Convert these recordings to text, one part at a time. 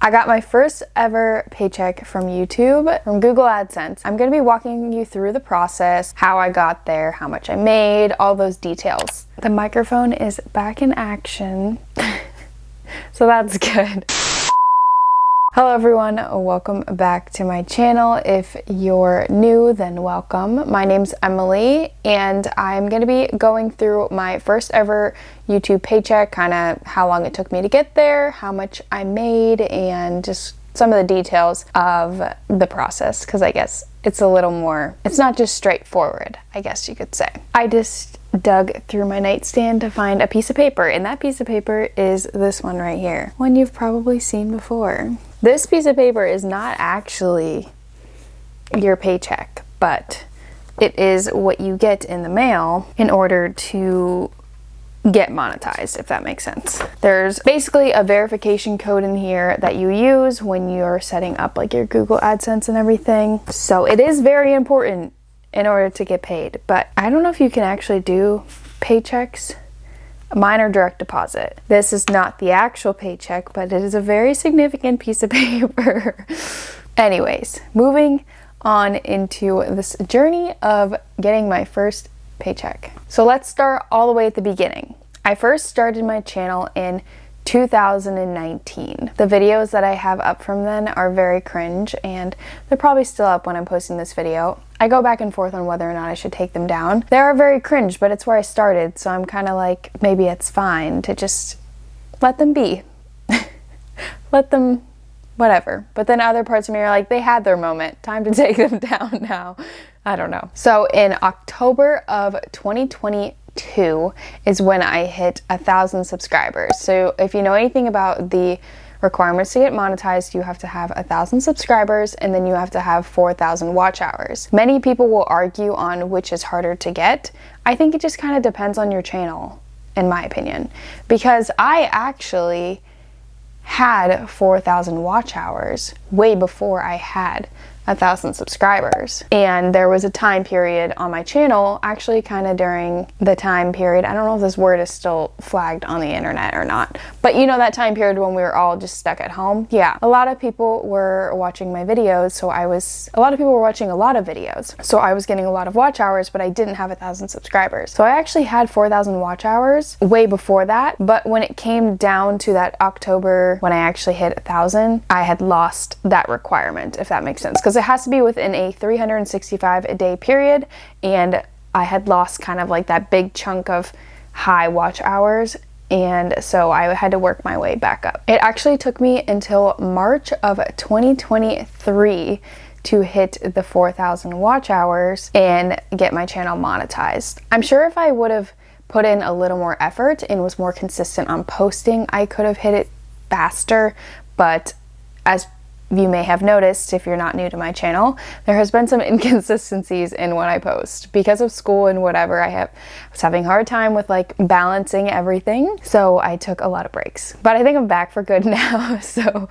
I got my first ever paycheck from YouTube, from Google AdSense. I'm going to be walking you through the process, how I got there, how much I made, all those details. The microphone is back in action, so that's good. Hello everyone, welcome back to my channel. If you're new, then welcome. My name's Emily and I'm going to be going through my first ever YouTube paycheck, kind of how long it took me to get there, how much I made, and just some of the details of the process, because I guess it's a little more, it's not just straightforward, I guess you could say. I just dug through my nightstand to find a piece of paper, and that piece of paper is this one right here, one you've probably seen before. This piece of paper is not actually your paycheck, but it is what you get in the mail in order to get monetized, if that makes sense. There's basically a verification code in here that you use when you're setting up like your Google AdSense and everything. So it is very important in order to get paid, but I don't know if you can actually do paychecks. Mine are direct deposit. This is not the actual paycheck, but it is a very significant piece of paper. Anyways, moving on into this journey of getting my first paycheck. So let's start all the way at the beginning. I first started my channel in 2019. The videos that I have up from then are very cringe, and they're probably still up when I'm posting this video. I go back and forth on whether or not I should take them down. They are very cringe, but it's where I started, so I'm kind of like, maybe it's fine to just let them be. Let them, whatever. But then other parts of me are like, they had their moment. Time to take them down now. I don't know. So in October of 2022 is when I hit 1,000 subscribers. So if you know anything about the requirements to get monetized, you have to have 1,000 subscribers and then you have to have 4,000 watch hours. Many people will argue on which is harder to get. I think it just kind of depends on your channel, in my opinion, because I actually had 4,000 watch hours way before I had 1,000 subscribers. And there was a time period on my channel, actually kind of during the time period, I don't know if this word is still flagged on the internet or not, but you know that time period when we were all just stuck at home? Yeah, a lot of people were watching my videos, so a lot of people were watching a lot of videos. So I was getting a lot of watch hours, but I didn't have 1,000 subscribers. So I actually had 4,000 watch hours way before that, but when it came down to that October, when I actually hit 1,000, I had lost that requirement, if that makes sense. Because it has to be within a 365-day period, and I had lost kind of like that big chunk of high watch hours, and so I had to work my way back up. It actually took me until March of 2023 to hit the 4,000 watch hours and get my channel monetized. I'm sure if I would have put in a little more effort and was more consistent on posting, I could have hit it faster, but as you may have noticed, if you're not new to my channel, there has been some inconsistencies in when I post. Because of school and whatever, I was having a hard time with like balancing everything, so I took a lot of breaks. But I think I'm back for good now, so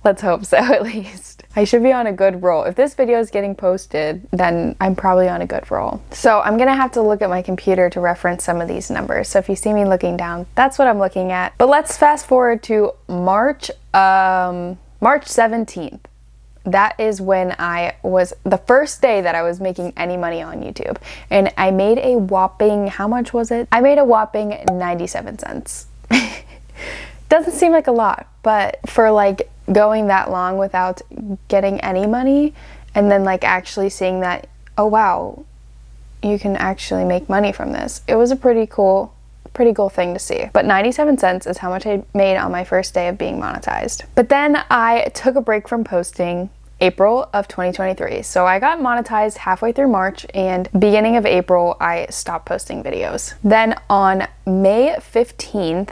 let's hope so at least. I should be on a good roll. If this video is getting posted, then I'm probably on a good roll. So I'm gonna have to look at my computer to reference some of these numbers. So if you see me looking down, that's what I'm looking at. But let's fast forward to March 17th. That is when I was, the first day that I was making any money on YouTube. And I made a whopping, how much was it? I made a whopping 97 cents. Doesn't seem like a lot, but for like going that long without getting any money and then like actually seeing that, oh wow, you can actually make money from this. It was a pretty cool thing to see. But 97 cents is how much I made on my first day of being monetized. But then I took a break from posting April of 2023. So I got monetized halfway through March, and beginning of April, I stopped posting videos. Then on May 15th,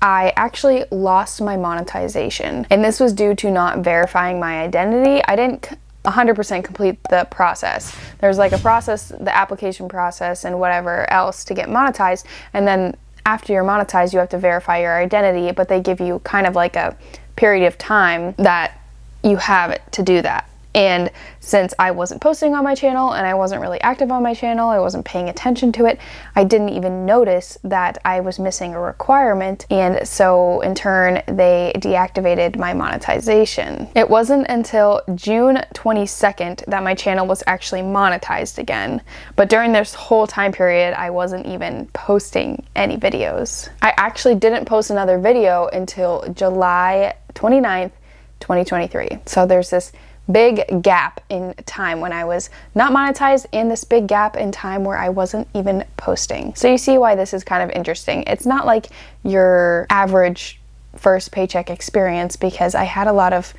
I actually lost my monetization. And this was due to not verifying my identity. I didn't 100% complete the process. There's like a process, the application process and whatever else to get monetized, and then after you're monetized you have to verify your identity, but they give you kind of like a period of time that you have to do that. And since I wasn't posting on my channel and I wasn't really active on my channel, I wasn't paying attention to it, I didn't even notice that I was missing a requirement. And so in turn, they deactivated my monetization. It wasn't until June 22nd that my channel was actually monetized again. But during this whole time period, I wasn't even posting any videos. I actually didn't post another video until July 29th, 2023. So there's this big gap in time when I was not monetized and this big gap in time where I wasn't even posting. So you see why this is kind of interesting. It's not like your average first paycheck experience, because I had a lot of,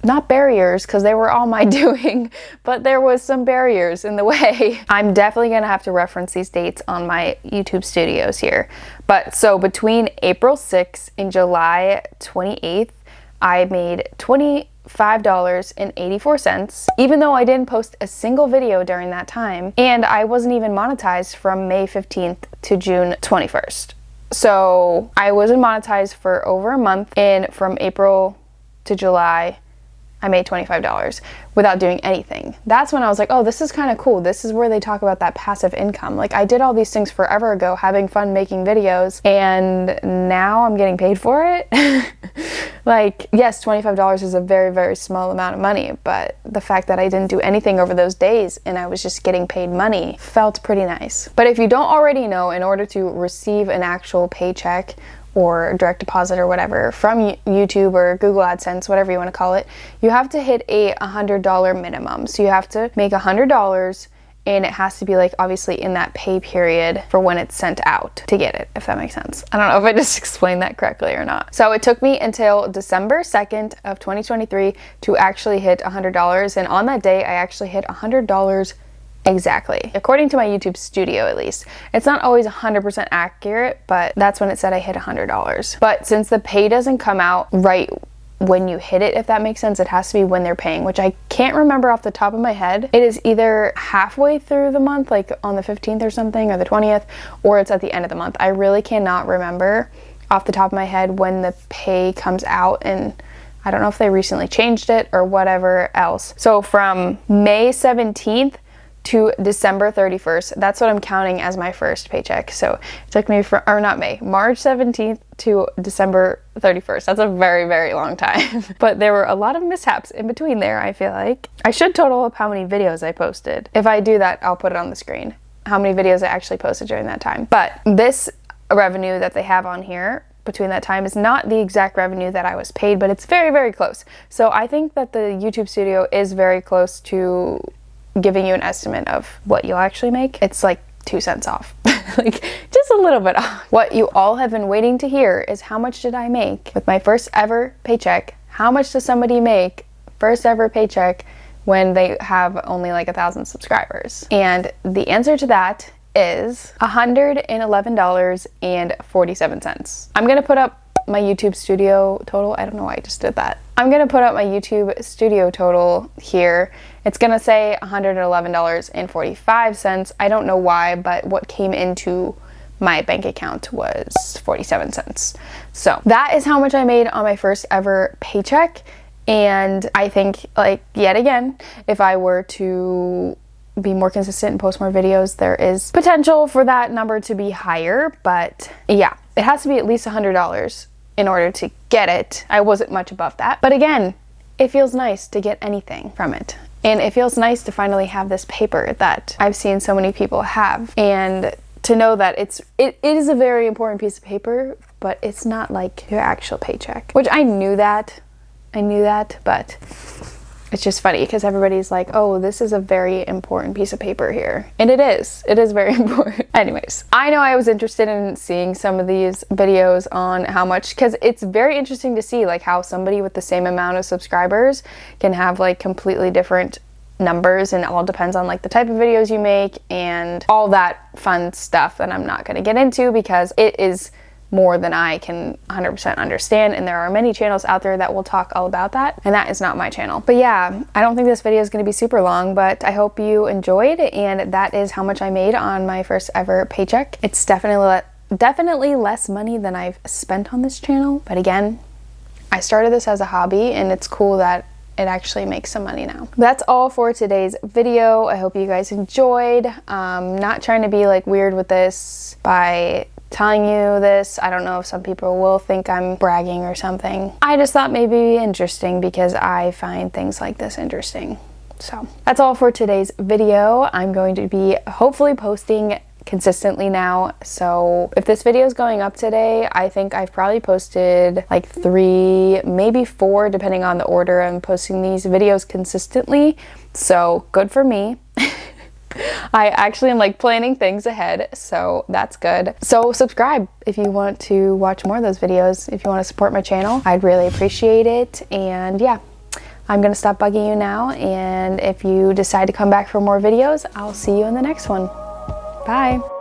not barriers, because they were all my doing, but there was some barriers in the way. I'm definitely gonna have to reference these dates on my YouTube studios here. But so between April 6th and July 28th, I made $25.84, even though I didn't post a single video during that time, and I wasn't even monetized from May 15th to June 21st. So I wasn't monetized for over a month, and from April to July, I made $25 without doing anything. That's when I was like, oh, this is kind of cool. This is where they talk about that passive income. Like, I did all these things forever ago, having fun making videos, and now I'm getting paid for it. Like, yes, $25 is a very, very small amount of money, but the fact that I didn't do anything over those days and I was just getting paid money felt pretty nice. But if you don't already know, in order to receive an actual paycheck or direct deposit or whatever from YouTube or Google AdSense, whatever you want to call it, you have to hit a $100 minimum. So you have to make $100, and it has to be like obviously in that pay period for when it's sent out to get it, if that makes sense. I don't know if I just explained that correctly or not. So it took me until December 2nd of 2023 to actually hit $100, and on that day I actually hit $100 exactly, according to my YouTube studio at least. It's not always 100% accurate, but that's when it said I hit $100. But since the pay doesn't come out right when you hit it, if that makes sense, it has to be when they're paying, which I can't remember off the top of my head. It is either halfway through the month, like on the 15th or something, or the 20th, or it's at the end of the month. I really cannot remember off the top of my head when the pay comes out, and I don't know if they recently changed it or whatever else. So from May 17th to December 31st, that's what I'm counting as my first paycheck. So it took me from, or not May, March 17th to December 31st. That's a very, very long time. But there were a lot of mishaps in between there, I feel like. I should total up how many videos I posted. If I do that, I'll put it on the screen, how many videos I actually posted during that time. But this revenue that they have on here between that time is not the exact revenue that I was paid, but it's very, very close. So I think that the YouTube studio is very close to giving you an estimate of what you'll actually make. It's like 2 cents off, like just a little bit off. What you all have been waiting to hear is, how much did I make with my first ever paycheck? How much does somebody make first ever paycheck when they have only like 1,000 subscribers? And the answer to that is $111.47. I'm gonna put up my YouTube studio total. I don't know why I just did that. I'm gonna put up my YouTube studio total here. It's gonna say $111.45. I don't know why, but what came into my bank account was 47 cents. So that is how much I made on my first ever paycheck. And I think, like, yet again, if I were to be more consistent and post more videos, there is potential for that number to be higher. But yeah, it has to be at least $100 in order to get it. I wasn't much above that. But again, it feels nice to get anything from it. And it feels nice to finally have this paper that I've seen so many people have, and to know that it is a very important piece of paper, but it's not like your actual paycheck, which I knew that, but it's just funny because everybody's like, oh, this is a very important piece of paper here. And it is very important. Anyways, I know I was interested in seeing some of these videos on how much, because it's very interesting to see like how somebody with the same amount of subscribers can have like completely different numbers, and it all depends on like the type of videos you make and all that fun stuff that I'm not going to get into because it is more than I can 100% understand, and there are many channels out there that will talk all about that, and that is not my channel. But yeah, I don't think this video is going to be super long, but I hope you enjoyed, and that is how much I made on my first ever paycheck. It's definitely less money than I've spent on this channel, but again, I started this as a hobby, and it's cool that it actually makes some money now. That's all for today's video. I hope you guys enjoyed. Not trying to be like weird with this by telling you this. I don't know if some people will think I'm bragging or something. I just thought maybe it'd be interesting because I find things like this interesting. So that's all for today's video. I'm going to be hopefully posting consistently now. So if this video is going up today, I think I've probably posted like 3, maybe 4, depending on the order I'm posting these videos consistently. So good for me. I actually am like planning things ahead, so that's good. So subscribe if you want to watch more of those videos. If you want to support my channel, I'd really appreciate it. And yeah, I'm gonna stop bugging you now, and if you decide to come back for more videos, I'll see you in the next one. Bye.